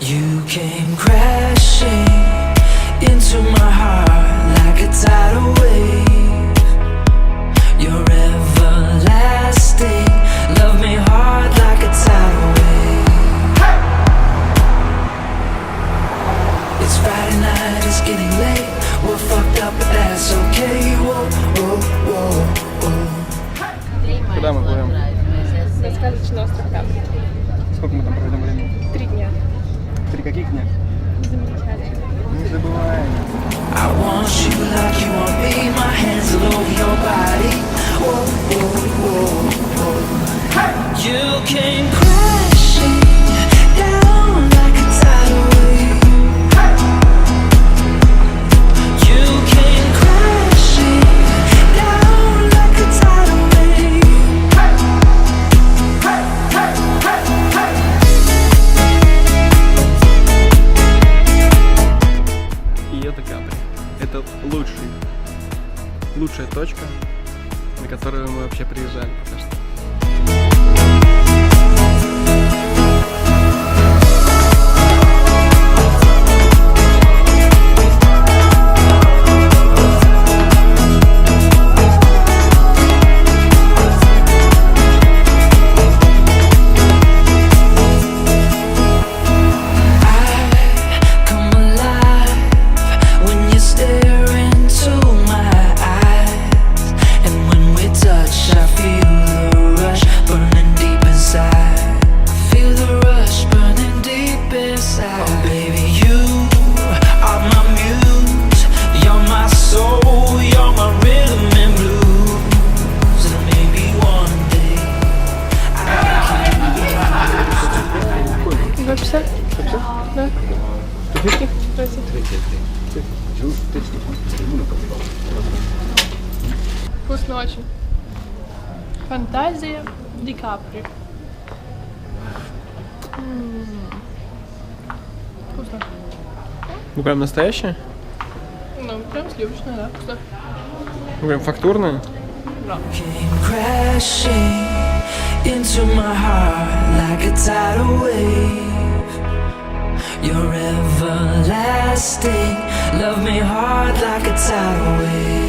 You came crashing into my heart like a tidal wave. You're everlasting, love me hard like a tidal wave. It's Friday night, it's getting late. We're fucked up, but that's okay. Whoa, whoa, whoa, whoa. Куда мы плывем? На сказочный остров Капри. Сколько мы там проведем времени? 3 дня. 3 каких дня? Замечательно. Не забываем. I want you like you want me. My hands all over your body. Whoa, whoa, whoa, whoa. You came crashing down like a tidal wave. You came crashing down like a tidal wave. И это Капри. Это лучшая точка, на которую мы вообще приезжали пока что. Come alive when you stare into my eyes, and when we touch, I feel the rush burning deep inside. Feel the rush burning deep inside. Oh, baby, you are my muse. You're my soul. You're my rhythm and blues. And maybe one day I can. 2,50? Да. Здравствуйте. Вкусно очень. Фантазия Ди Капри. Вкусно. Ну прям настоящая? Ну, прям сливочное, да, вкусно. Ну прям фактурная? Came crashing into my heart like a tidal wave. You're everlasting, love me hard like a tidal wave.